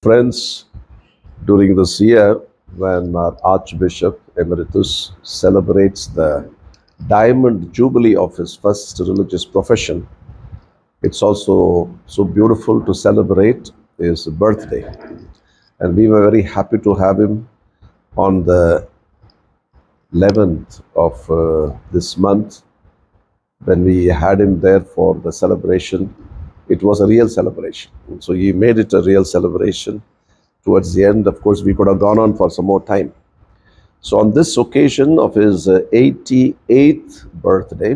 Friends, during this year, when our Archbishop Emeritus celebrates the diamond jubilee of his first religious profession, it's also so beautiful to celebrate his birthday. And we were very happy to have him on the 11th of this month. When we had him there for the celebration, it was a real celebration. So he made it a real celebration. Towards the end, of course, we could have gone on for some more time. So on this occasion of his 88th birthday,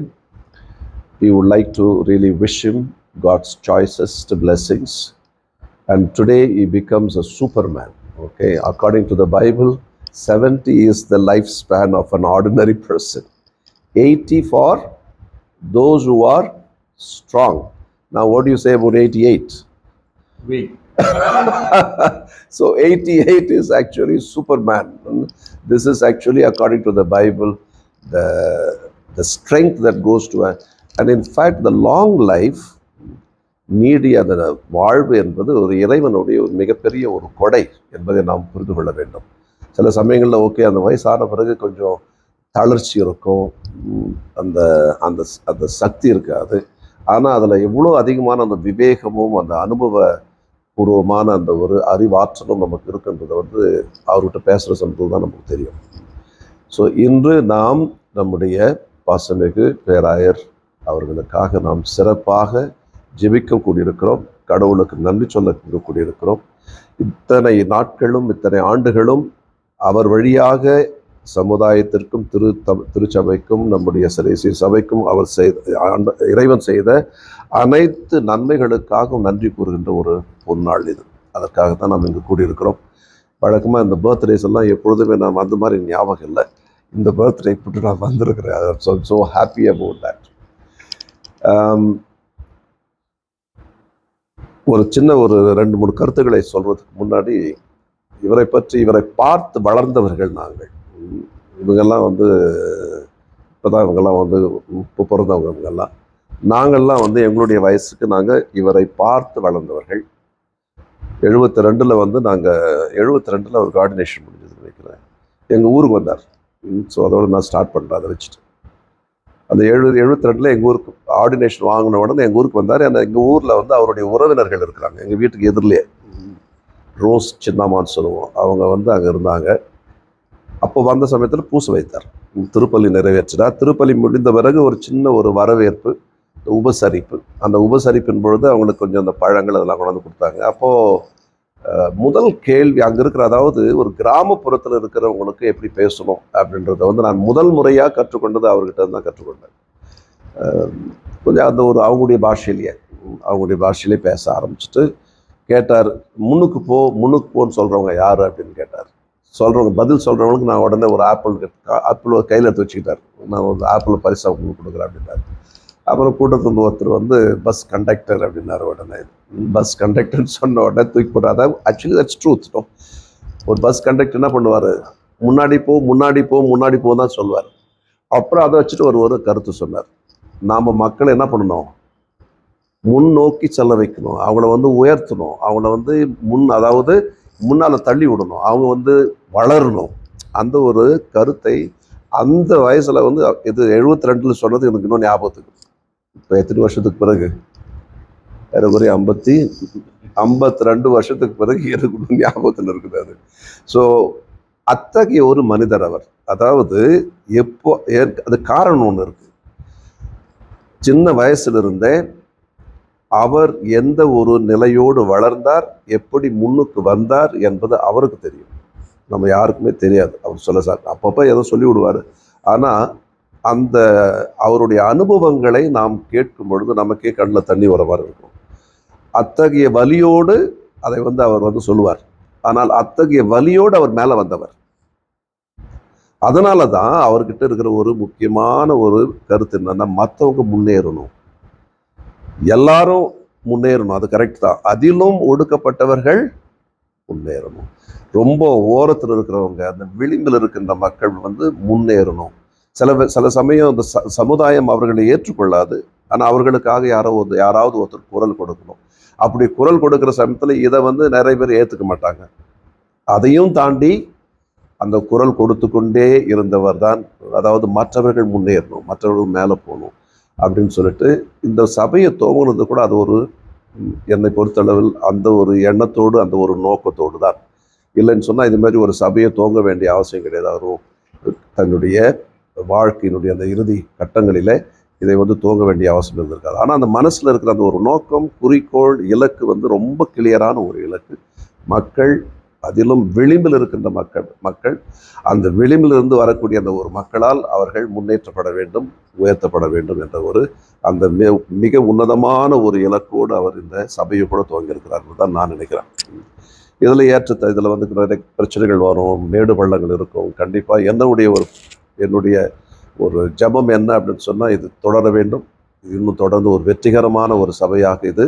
we would like to really wish him God's choicest blessings. And today he becomes a superman. Okay, according to the Bible, 70 is the lifespan of an ordinary person. 80 for those who are strong. Now, what do you say about 88? Weak. So 88 is actually Superman. This is actually, according to the Bible, the strength that goes to a, and in fact, the long life, நீடிய அந்த வாழ்வு என்பது ஒரு இறைவனுடைய ஒரு மிகப்பெரிய ஒரு கொடை என்பதை நாம் புரிந்து கொள்ள வேண்டும். சில சமயங்களில் ஓகே, அந்த வயசான பிறகு கொஞ்சம் தளர்ச்சி இருக்கும், அந்த அந்த அந்த சக்தி இருக்காது. ஆனால் அதில் எவ்வளோ அதிகமான அந்த விவேகமும் அந்த அனுபவ பூர்வமான அந்த ஒரு அறிவாற்றலும் நமக்கு இருக்குன்றதை அவர்கிட்ட பேசுகிற சமயத்தில் தான் நமக்கு தெரியும். ஸோ இன்று நாம் நம்முடைய பாசமிகு பேராயர் அவர்களுக்காக நாம் சிறப்பாக ஜெபிக்க கூடியிருக்கிறோம், கடவுளுக்கு நன்றி சொல்ல கூடியிருக்கிறோம். இத்தனை நாட்களும் இத்தனை ஆண்டுகளும் அவர் வழியாக சமுதாயத்திற்கும் திருச்சபைக்கும் நம்முடைய சிறைசீர் சபைக்கும் அவர் இறைவன் செய்த அனைத்து நன்மைகளுக்காகவும் நன்றி கூறுகின்ற ஒரு பொன்னாள் இது. அதற்காகத்தான் நாம் இங்கு கூடியிருக்கிறோம். வழக்கமாக இந்த பர்த்டேஸ் எல்லாம் எப்பொழுதுமே நாம் அந்த மாதிரி ஞாபகம் இல்லை. இந்த பர்த்டே போட்டு நான் வந்திருக்கிறேன். So happy about that. ஒரு சின்ன ஒரு 2-3 கருத்துக்களை சொல்றதுக்கு முன்னாடி, இவரை பார்த்து வளர்ந்தவர்கள் நாங்கள். இவங்கெல்லாம் இப்போதான் இவங்கெல்லாம் இப்போ பிறந்தவங்க. இவங்கெல்லாம் நாங்கள்லாம் எங்களுடைய வயசுக்கு நாங்கள் இவரை பார்த்து வளர்ந்தவர்கள். 72 நாங்கள் 72 ஒரு கோஆர்டினேஷன் முடிஞ்சது நினைக்கிறேன். எங்கள் ஊருக்கு வந்தார். ஸோ அதோடு நான் ஸ்டார்ட் பண்ணுறேன். அதை வச்சுட்டு அந்த 72 எங்கள் ஊருக்கு ஆர்டினேஷன் வாங்கின உடனே எங்கள் ஊருக்கு வந்தார். ஏன்னா எங்கள் ஊரில் அவருடைய உறவினர்கள் இருக்கிறாங்க. எங்கள் வீட்டுக்கு எதிரிலே ரோஸ் சின்னம்மான்னு சொல்லுவோம். அவங்க அங்கே இருந்தாங்க. அப்போ வந்த சமயத்தில் பூசை வைத்தார், திருப்பலி நிறைவேற்றினார். திருப்பலி முடிந்த பிறகு ஒரு சின்ன ஒரு வரவேற்பு, உபசரிப்பு. அந்த உபசரிப்பின் பொழுது அவங்களுக்கு கொஞ்சம் அந்த பழங்கள் அதெல்லாம் கொண்டாந்து கொடுத்தாங்க. அப்போது முதல் கேள்வி அங்கே இருக்கிற, அதாவது ஒரு கிராமப்புறத்தில் இருக்கிறவங்களுக்கு எப்படி பேசணும் அப்படின்றத நான் முதல் முறையாக கற்றுக்கொண்டது அவர்கிட்ட தான் கற்றுக்கொண்டேன். கொஞ்சம் அந்த ஒரு அவங்களுடைய பாஷையிலே பேச ஆரம்பிச்சுட்டு கேட்டார், முன்னுக்கு போன்னு சொல்கிறவங்க யார் அப்படின்னு கேட்டார். பதில் சொல்கிறவங்களுக்கு நான் உடனே ஒரு ஆப்பிள் கையில் எடுத்து வச்சுக்கிட்டார். நான் ஒரு ஆப்பிள் பரிசு அவங்களுக்கு கொடுக்குறேன் அப்படின்னாரு. அப்புறம் கூட்டத்தில் ஒருத்தர் பஸ் கண்டக்டர் அப்படின்னாரு. உடனே பஸ் கண்டக்டர்னு சொன்ன உடனே தூக்கி போட்டார். அதாவது ஆக்சுவலி தட்ஸ் ட்ரூத். ஒரு பஸ் கண்டக்டர் என்ன பண்ணுவார், முன்னாடி போ தான் சொல்லுவார். அப்புறம் அதை வச்சுட்டு ஒரு கருத்து சொன்னார். நாம் மக்களை என்ன பண்ணணும், முன்னோக்கி செல்ல வைக்கணும், அவங்கள உயர்த்தணும், அவங்கள அதாவது முன்னால் தள்ளி விடணும், அவங்க வளரணும். அந்த ஒரு கருத்தை அந்த வயசில் இது 72 சொன்னது எனக்கு இன்னும் ஞாபகத்துக்கு. இப்போ எத்தனை வருஷத்துக்கு பிறகு, ஏறக்குறைய 52 வருஷத்துக்கு பிறகு எனக்கு ஞாபகத்தில் இருக்குது அது. ஸோ அத்தகைய ஒரு மனிதர் அவர். அதாவது அது காரணம் ஒன்று இருக்கு. சின்ன வயசுலிருந்தே அவர் எந்த ஒரு நிலையோடு வளர்ந்தார், எப்படி முன்னுக்கு வந்தார் என்பது அவருக்கு தெரியும். நம்ம யாருக்குமே தெரியாது. அவர் சொல்ல அப்பப்போ ஏதோ சொல்லி விடுவார். ஆனால் அந்த அவருடைய அனுபவங்களை நாம் கேட்கும் பொழுது நமக்கே கண்ணில் தண்ணி வர மாதிரி இருக்கும். அத்தகைய வலியோடு அதை அவர் சொல்லுவார். ஆனால் அத்தகைய வலியோடு அவர் மேலே வந்தவர். அதனால தான் அவர்கிட்ட இருக்கிற ஒரு முக்கியமான ஒரு கருத்து என்னன்னா, மற்றவங்க முன்னேறணும், எல்லாரும் முன்னேறணும். அது கரெக்ட் தான். அதிலும் ஒடுக்கப்பட்டவர்கள் முன்னேறணும். ரொம்ப ஓரத்தில் இருக்கிறவங்க, அந்த விளிம்பில் இருக்கின்ற மக்கள் முன்னேறணும். சில சமயம் அந்த சமுதாயம் அவர்களை ஏற்றுக்கொள்ளாது. ஆனால் அவர்களுக்காக யாராவது ஒருத்தர் குரல் கொடுக்கணும். அப்படி குரல் கொடுக்குற சமயத்தில் இதை நிறைய பேர் ஏற்றுக்க மாட்டாங்க. அதையும் தாண்டி அந்த குரல் கொடுத்து கொண்டே இருந்தவர் தான், அதாவது மற்றவர்கள் முன்னேறணும், மற்றவர்கள் மேலே போகணும் அப்படின்னு சொல்லிட்டு இந்த சபையை துவங்கினது கூட அது ஒரு என்னை பொறுத்தளவில் அந்த ஒரு எண்ணத்தோடு அந்த ஒரு நோக்கத்தோடு தான். இல்லைன்னு சொன்னால் இது மாதிரி ஒரு சபையை துவங்க வேண்டிய அவசியம் கிடையாது. அவரும் தன்னுடைய வாழ்க்கையினுடைய அந்த இறுதி கட்டங்களில் இதை துவங்க வேண்டிய அவசியம் இருந்திருக்காது. ஆனால் அந்த மனசில் இருக்கிற அந்த ஒரு நோக்கம், குறிக்கோள், இலக்கு ரொம்ப கிளியரான ஒரு இலக்கு. மக்கள், அதிலும் விளிம்பில் இருக்கின்ற மக்கள் அந்த விளிம்பிலிருந்து வரக்கூடிய அந்த ஒரு மக்களால் அவர்கள் முன்னேற்றப்பட வேண்டும், உயர்த்தப்பட வேண்டும் என்ற ஒரு அந்த மிக உன்னதமான ஒரு இலக்கோடு அவர் இந்த சபையை கூட துவங்கியிருக்கிறார்கள் தான் நான் நினைக்கிறேன். இதில் இதில் நிறைய பிரச்சனைகள் வரும், மேடு பள்ளங்கள் இருக்கும். கண்டிப்பாக என்னுடைய ஒரு ஜபம் என்ன அப்படின்னு சொன்னால், இது தொடர வேண்டும், இன்னும் தொடர்ந்து ஒரு வெற்றிகரமான ஒரு சபையாக இது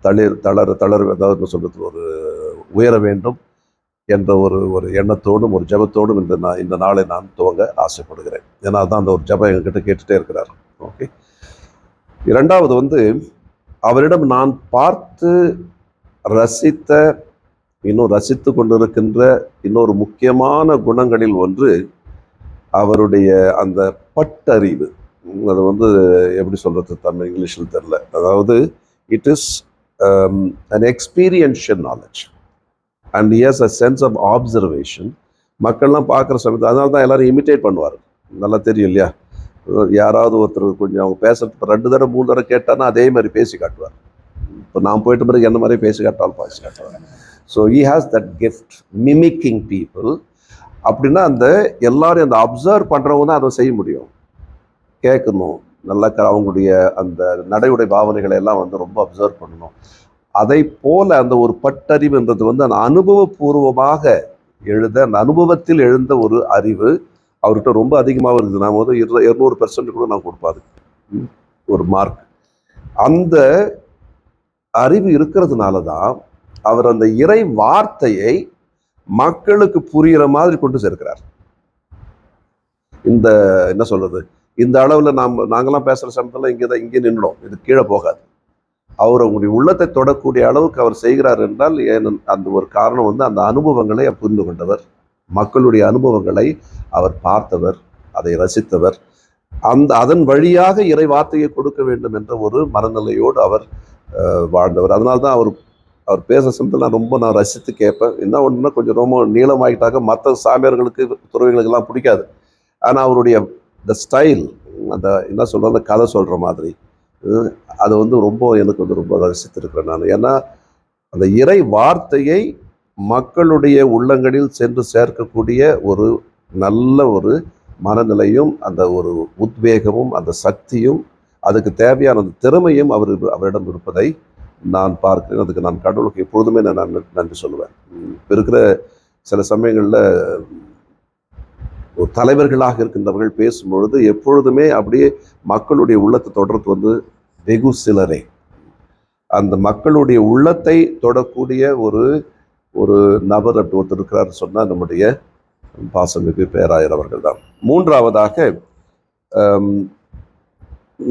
அதாவது சொல்றது ஒரு உயர வேண்டும் என்ற ஒரு எண்ணத்தோடும் ஒரு ஜபத்தோடும் இந்த நாளை நான் துவங்க ஆசைப்படுகிறேன். ஏன்னா அதுதான் அந்த ஒரு ஜபம் எங்ககிட்ட கேட்டுகிட்டே இருக்கிறார். ஓகே. இரண்டாவது அவரிடம் நான் பார்த்து ரசித்த, இன்னும் ரசித்து கொண்டிருக்கின்ற இன்னொரு முக்கியமான குணங்களில் ஒன்று அவருடைய அந்த பட்டறிவு. அது எப்படி சொல்றது தமிழ் இங்கிலீஷில் தெரியல. அதாவது it is an experiential knowledge and he has a sense of observation. மக்கள்லாம் பார்க்குற சமயத்தில் அதனால தான் எல்லாரும் இமிட்டேட் பண்ணுவார். நல்லா தெரியும் இல்லையா? யாராவது ஒருத்தர் கொஞ்சம் அவங்க பேசுறது 2 தடவை 3 தடவை கேட்டான்னா அதே மாதிரி பேசி காட்டுவார். இப்போ நான் போயிட்ட பிறகு என்ன மாதிரி பேசி காட்டுவார். So he has that gift mimicking people. அப்படின்னா அந்த எல்லாரும் அந்த அப்சர்வ் பண்ணுறவங்க தான் அதை செய்ய முடியும். கேட்கணும், நல்லா அவங்களுடைய அந்த நடையுடை பாவனைகளை எல்லாம் ரொம்ப அப்சர்வ் பண்ணணும். அதை போல அந்த ஒரு பட்டறிவுன்றது அந்த அனுபவபூர்வமாக அந்த அனுபவத்தில் எழுந்த ஒரு அறிவு அவர்கிட்ட ரொம்ப அதிகமாக இருக்குது. நான் 200% கூட நான் கொடுப்பாது ஒரு மார்க். அந்த அறிவு இருக்கிறதுனால தான் அவர் அந்த இறை வார்த்தையை மக்களுக்கு புரிகிற மாதிரி கொண்டு சேர்க்கிறார். இந்த என்ன சொல்றது, இந்த அளவில் நாங்களாம் பேசுகிற சமயத்தில் இங்கே நின்றோம், இது கீழே போகாது. அவர் உங்களுடைய உள்ளத்தை தொடக்கூடிய அளவுக்கு அவர் செய்கிறார் என்றால் அந்த ஒரு காரணம் அந்த அனுபவங்களை புரிந்து கொண்டவர், மக்களுடைய அனுபவங்களை அவர் பார்த்தவர், அதை ரசித்தவர், அதன் வழியாக இறை வார்த்தையை கொடுக்க வேண்டும் என்ற ஒரு மனநிலையோடு அவர் வாழ்ந்தவர். அதனால்தான் அவர் பேச சமயத்தில் நான் ரசித்து கேட்பேன். என்ன ஒன்றுனா கொஞ்சம் ரொம்ப நீளமாகிட்டாக்க மற்ற சாமியார்களுக்கு துறவிகளுக்கெல்லாம் பிடிக்காது. ஆனால் அவருடைய இந்த ஸ்டைல், அந்த என்ன சொல்கிற அந்த கதை சொல்கிற மாதிரி அது ரொம்ப எனக்கு ரொம்ப ரசித்திருக்கிறேன் நான். ஏன்னா அந்த இறை வார்த்தையை மக்களுடைய உள்ளங்களில் சென்று சேர்க்கக்கூடிய ஒரு நல்ல ஒரு மனநிலையும் அந்த ஒரு உத்வேகமும் அந்த சக்தியும் அதுக்கு தேவையான அந்த திறமையும் அவரிடம் இருப்பதை நான் பார்க்கிறேன். அதுக்கு நான் கடவுளுக்கு எப்பொழுதுமே நான் நன்றி சொல்லுவேன். இப்போ இருக்கிற சில சமயங்களில் ஒரு தலைவர்களாக இருக்கின்றவர்கள் பேசும்பொழுது எப்பொழுதுமே அப்படியே மக்களுடைய உள்ளத்தை தொடர்றது வெகு சிலரே. அந்த மக்களுடைய உள்ளத்தை தொடக்கூடிய ஒரு நபர் அப்படி ஒருத்தர் இருக்கிறார் சொன்னால் நம்முடைய பாசமிகு பேராயர் அவர்கள் தான். மூன்றாவதாக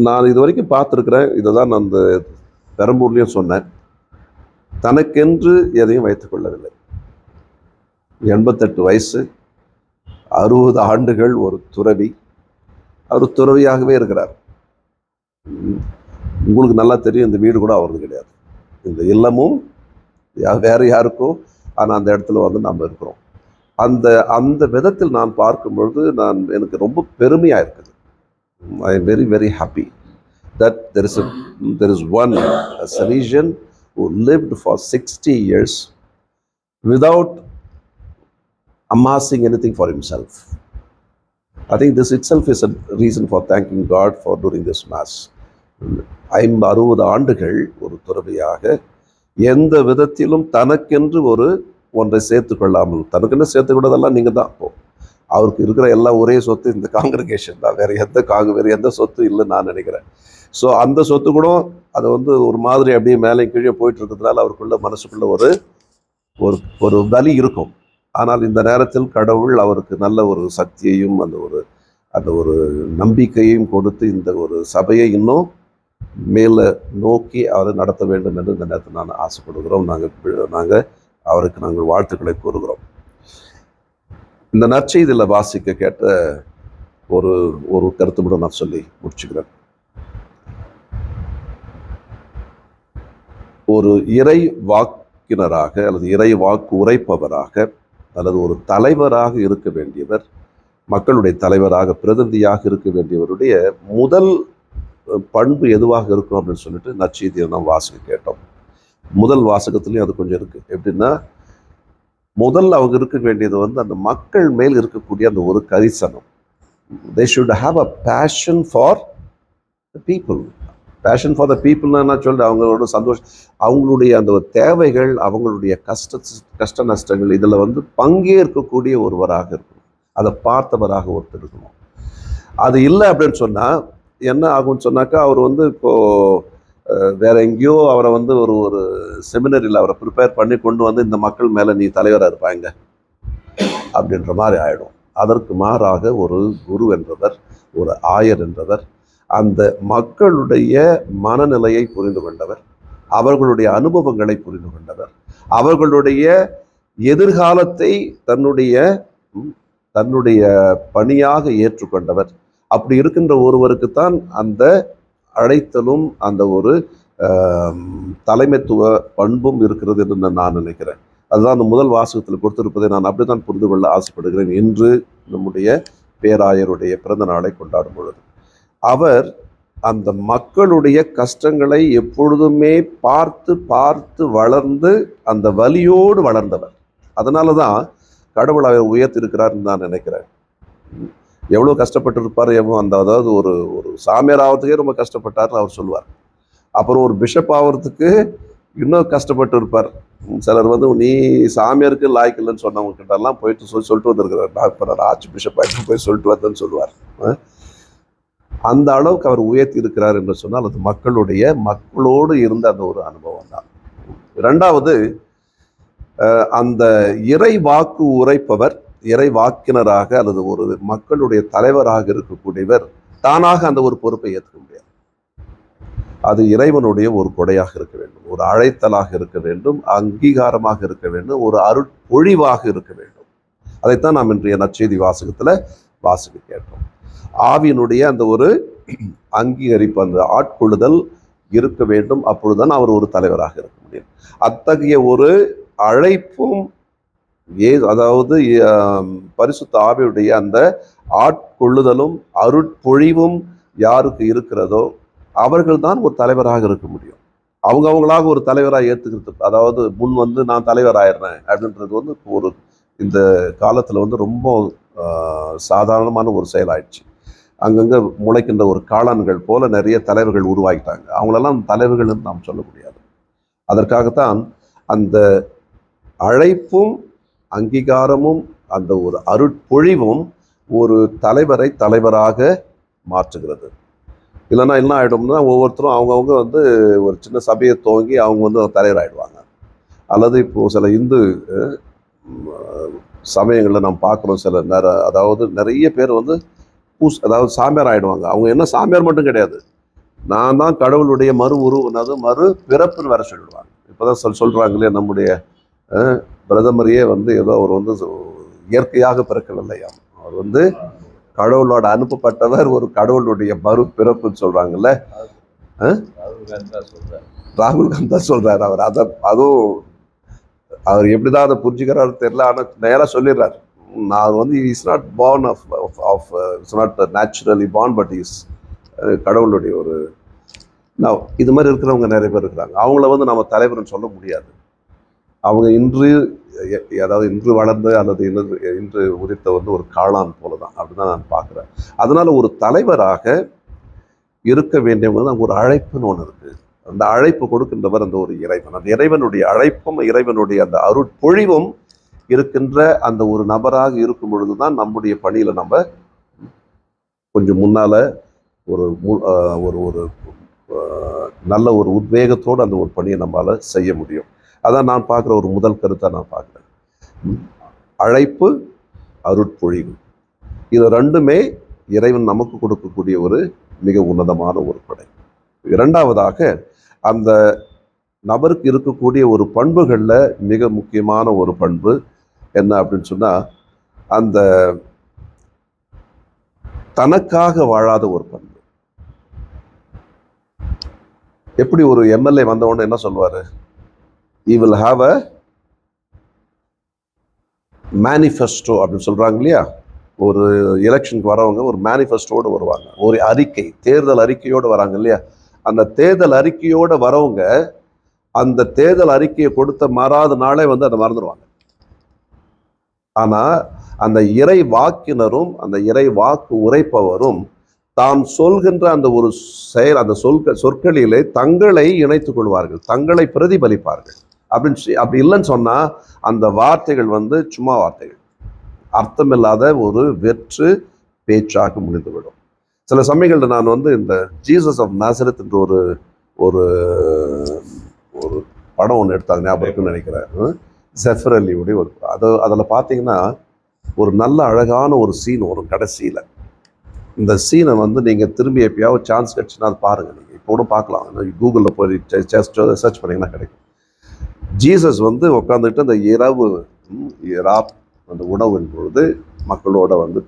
நான் இது வரைக்கும் பார்த்துருக்கிறேன், இதை தான் நான் அந்த பெரம்பூர்லேயும் சொன்னேன், தனக்கென்று எதையும் வைத்துக் கொள்ளவில்லை. 88 வயசு, 60 ஆண்டுகள் ஒரு துறவி. அவர் துறவியாகவே இருக்கிறார். உங்களுக்கு நல்லா தெரியும், இந்த வீடு கூட அவரது கிடையாது, இந்த இல்லமும் வேறு யாருக்கும். ஆனால் அந்த இடத்துல நம்ம இருக்கிறோம். அந்த விதத்தில் நான் பார்க்கும் பொழுது எனக்கு ரொம்ப பெருமையாக இருக்குது. I am very very happy that there is one Salesian who lived for 60 years without amassing anything for himself. I think this itself is a reason for thanking God for doing this mass. 60 ஆண்டுகள் ஒரு துறவியாக எந்த விதத்திலும் தனக்கென்று ஒன்றை சேர்த்து கொள்ளாமல், தனக்கென்று சேர்த்து கொண்டதெல்லாம் நீங்கள் தான். அவருக்கு இருக்கிற எல்லா ஒரே சொத்து இந்த காங்கிரிகேஷன் தான், வேறு எந்த சொத்து இல்லைன்னு நான் நினைக்கிறேன். ஸோ அந்த சொத்து கூட அதை ஒரு மாதிரி அப்படியே மேலே கீழே போயிட்டு இருக்கிறதுனால அவருக்குள்ள மனசுக்குள்ள ஒரு வலி இருக்கும். ஆனால் இந்த நேரத்தில் கடவுள் அவருக்கு நல்ல ஒரு சக்தியையும் அந்த ஒரு நம்பிக்கையையும் கொடுத்து இந்த ஒரு சபையை இன்னும் மேலே நோக்கி அவரை நடத்த வேண்டும் என்று இந்த நேரத்தில் நான் ஆசைப்படுகிறோம். நாங்கள் அவருக்கு நாங்கள் வாழ்த்துக்களை கூறுகிறோம். இந்த நற்செய்தியில் வாசிக்க கேட்ட ஒரு ஒரு கருத்து மட்டும் நான் சொல்லி முடிச்சுக்கிறேன். ஒரு இறை வாக்கினராக அல்லது இறை வாக்கு உரைப்பவராக அல்லது ஒரு தலைவராக இருக்க வேண்டியவர், மக்களுடைய தலைவராக பிரதிநிதியாக இருக்க வேண்டியவருடைய முதல் பண்பு எதுவாக இருக்கும் அப்படின்னு சொல்லிட்டு நற்செய்தியை நாம் வாசிக்க கேட்டோம். முதல் வாசகத்துலேயும் அது கொஞ்சம் இருக்குது. எப்படின்னா, முதல்ல அவங்க இருக்க வேண்டியது வந்து அந்த மக்கள் மேல் இருக்கக்கூடிய அந்த ஒரு கரிசனம். they should have a passion for the people. Passion for the பீப்புள்னா என்ன சொல்லிட்டு அவங்களோட சந்தோஷம், அவங்களுடைய அந்த தேவைகள், அவங்களுடைய கஷ்ட நஷ்டங்கள் இதில் வந்து பங்கேற்கக்கூடிய ஒருவராக இருக்கணும். அதை பார்த்தவராக ஒருத்தர் இருக்கணும். அது இல்லை அப்படின்னு சொன்னால் என்ன ஆகும்னு சொன்னாக்கா, அவர் வந்து இப்போது வேற எங்கேயோ அவரை வந்து ஒரு ஒரு செமினரியில் அவரை ப்ரிப்பேர் பண்ணி கொண்டு வந்து இந்த மக்கள் மேலே நீ தலைவராக இருப்பாங்க அப்படின்ற மாதிரி ஆகிடும். அதற்கு மாறாக ஒரு குரு என்றவர், ஒரு ஆயர் என்றவர் அந்த மக்களுடைய மனநிலையை புரிந்து கொண்டவர், அவர்களுடைய அனுபவங்களை புரிந்து கொண்டவர், அவர்களுடைய எதிர்காலத்தை தன்னுடைய பணியாக ஏற்றுக்கொண்டவர். அப்படி இருக்கின்ற ஒருவருக்குத்தான் அந்த அழைத்தலும் அந்த ஒரு தலைமைத்துவ பண்பும் இருக்கிறது என்று நான் நினைக்கிறேன். அதுதான் அந்த முதல் வாசகத்தில் கொடுத்திருப்பதை நான் அப்படித்தான் புரிந்து கொள்ள ஆசைப்படுகிறேன். இன்று நம்முடைய பேராயருடைய பிறந்த நாளை கொண்டாடும் பொழுது அவர் அந்த மக்களுடைய கஷ்டங்களை எப்பொழுதுமே பார்த்து பார்த்து வளர்ந்து அந்த வலியோடு வளர்ந்தவர். அதனால தான் கடவுள் அவர் உயர்த்திருக்கிறார்னு நான் நினைக்கிறேன். எவ்வளோ கஷ்டப்பட்டு இருப்பார், அதாவது ஒரு ஒரு சாமியார் ஆகிறதுக்கே ரொம்ப கஷ்டப்பட்டார்னு அவர் சொல்லுவார். அப்புறம் ஒரு பிஷப் ஆகிறதுக்கு இன்னும் கஷ்டப்பட்டு இருப்பார். சிலர் வந்து நீ சாமியாருக்கு லாய்க்கு இல்லைன்னு சொன்னவங்க கிட்டலாம் போயிட்டு சொல்லிட்டு வந்திருக்கிறார். நான் இப்போ நான் ஆர்ச் பிஷப் ஆகிட்டு போய் சொல்லிட்டு வந்தேன்னு சொல்லுவார். அந்த அளவுக்கு அவர் உயர்த்தி இருக்கிறார் என்று சொன்னால் அது மக்களோடு இருந்த அந்த ஒரு அனுபவம் தான். இரண்டாவது, அந்த இறை வாக்கு உரைப்பவர், இறை வாக்கினராக அல்லது ஒரு மக்களுடைய தலைவராக இருக்கக்கூடியவர் தானாக அந்த ஒரு பொறுப்பை ஏற்க முடியாது. அது இறைவனுடைய ஒரு கொடையாக இருக்க வேண்டும், ஒரு அழைத்தலாக இருக்க வேண்டும், அங்கீகாரமாக இருக்க வேண்டும், ஒரு அருட்பொழிவாக இருக்க வேண்டும். அதைத்தான் நாம் இன்றைய நற்செய்தி வாசகத்தில் வாசிக்க கேட்டோம். ஆவியினுடைய அந்த ஒரு அங்கீகரிப்பு, அந்த ஆட்கொள்ளுதல் இருக்க வேண்டும். அப்பொழுதுதான் அவர் ஒரு தலைவராக இருக்க முடியும். அத்தகைய ஒரு அழைப்பும் அதாவது பரிசுத்த ஆவியுடைய அந்த ஆட்கொள்ளுதலும் அருட்பொழிவும் யாருக்கு இருக்கிறதோ அவர்கள் தான் ஒரு தலைவராக இருக்க முடியும். அவங்களாக ஒரு தலைவராக ஏற்றுக்கிறது, அதாவது முன் வந்து நான் தலைவராயிடுறேன் அப்படின்றது வந்து ஒரு இந்த காலத்தில் வந்து ரொம்ப சாதாரணமான ஒரு செயலாயிடுச்சு. அங்கங்கே முளைக்கின்ற ஒரு காளான்கள் போல நிறைய தலைவர்கள் உருவாகிட்டாங்க. அவங்களெல்லாம் தலைவர்கள்னு நாம் சொல்ல முடியாது. அதற்காகத்தான் அந்த அழைப்பும் அங்கீகாரமும் அந்த ஒரு அருட்பொழிவும் ஒரு தலைவரை தலைவராக மாற்றுகிறது. இல்லைன்னா என்ன ஆகிடும்னா, ஒவ்வொருத்தரும் அவங்கவுங்க வந்து ஒரு சின்ன சபையை துவங்கி அவங்க வந்து தலைவராகிடுவாங்க. அல்லது இப்போது சில இந்து சமயங்களில் நாம் பார்க்குறோம், சில அதாவது நிறைய பேர் வந்து அதாவது சாமியார் ஆகிடுவாங்க. அவங்க என்ன சாமியார் மட்டும் கிடையாது, நான் தான் கடவுளுடைய மறு பிறப்புன்னு வேற சொல்லிடுவாங்க. இப்போதான் சொல்கிறாங்க இல்லையா, நம்முடைய பிரதமரையே வந்து ஏதோ அவர் வந்து இயற்கையாக பிறக்கவில்லையா, அவர் வந்து கடவுளோட அனுப்பப்பட்டவர், ஒரு கடவுளுடைய மறு பிறப்புன்னு சொல்றாங்கல்ல. ராகுல் காந்தி தான் சொல்றாரு. அவர் அதுவும் அவர் எப்படிதான் அதை புரிஞ்சுக்கிறாரு தெரியல. ஆனால் நேராக சொல்லிடுறாரு, நான் வந்து is not born of it's not naturally born, but is கடவுளுடைய ஒரு இது மாதிரி இருக்கிறவங்க நிறைய பேர் இருக்கிறாங்க. அவங்கள வந்து நம்ம தலைவர்னு சொல்ல முடியாது. அவங்க இன்று வளர்ந்து அல்லது இன்று உதித்த வந்து ஒரு காளான் போல தான், அப்படிதான் நான் பார்க்குறேன். அதனால ஒரு தலைவராக இருக்க வேண்டியவங்க தான் ஒரு அழைப்புன்னு ஒன்று இருக்கு. அந்த அழைப்பு கொடுக்கின்றவர் அந்த ஒரு இறைவன். அந்த இறைவனுடைய அழைப்பும் இறைவனுடைய அந்த அருட்பொழிவும் இருக்கின்ற அந்த ஒரு நபராக இருக்கும் பொழுதுதான் நம்முடைய பணியில நம்ம கொஞ்சம் முன்னால ஒரு ஒரு நல்ல ஒரு உத்வேகத்தோடு அந்த ஒரு பணியை நம்மளால செய்ய முடியும். அதான் நான் பார்க்குற ஒரு முதல் கருத்தை நான் பார்க்குறேன். அழைப்பு, அருட்பொழிவு, இது ரெண்டுமே இறைவன் நமக்கு கொடுக்கக்கூடிய ஒரு மிக உன்னதமான ஒரு கொடை. இரண்டாவதாக அந்த நபருக்கு இருக்கக்கூடிய ஒரு பண்புகளில் மிக முக்கியமான ஒரு பண்பு என்ன அப்படின்னு சொன்னால், அந்த தனக்காக வாழாத ஒரு பண்பு. எப்படி ஒரு எம்எல்ஏ வந்தவொடனே என்ன சொல்லுவாரு? he will have a manifesto அப்படின்னு சொல்றாங்க இல்லையா? ஒரு எலெக்ஷனுக்கு வரவங்க ஒரு மேனிஃபெஸ்டோடு வருவாங்க, ஒரு அறிக்கை, தேர்தல் அறிக்கையோடு வராங்க இல்லையா? அந்த தேர்தல் அறிக்கையோடு வரவங்க அந்த தேர்தல் அறிக்கையை கொடுத்த மறாத நாளே வந்து அதை மறந்துடுவாங்க. ஆனா அந்த இறை வாக்கினரும் அந்த இறை வாக்கு உரைப்பவரும் தான் சொல்கின்ற அந்த ஒரு செயல், அந்த சொற்களிலே தங்களை இணைத்துக் கொள்வார்கள், தங்களை பிரதிபலிப்பார்கள். அப்படி இல்லைன்னு சொன்னா அந்த வார்த்தைகள் வந்து சும்மா வார்த்தைகள், அர்த்தமில்லாத ஒரு வெற்று பேச்சாக முடிந்துவிடும். சில சமயங்களில் நான் வந்து இந்த ஜீசஸ் ஆஃப் நாசரத் என்ற ஒரு ஒரு ஒரு படம் ஒன்று எடுத்தாங்க, ஞாபகம் இருக்குன்னு நினைக்கிறேன். ஜஃபர் அலியுடைய ஒரு அதில் பார்த்தீங்கன்னா ஒரு நல்ல அழகான ஒரு சீன் வரும் கடைசியில். இந்த சீனை வந்து நீங்கள் திரும்பி எப்பயாவது சான்ஸ் கிடச்சுன்னா அது பாருங்கள். நீங்கள் இப்போ கூட பார்க்கலாம், கூகுளில் போய் சர்ச் பண்ணிங்கன்னா கிடைக்கும். ஜீசஸ் வந்து உட்காந்துட்டு அந்த இரவு அந்த உணவின் பொழுது மக்களோட வந்து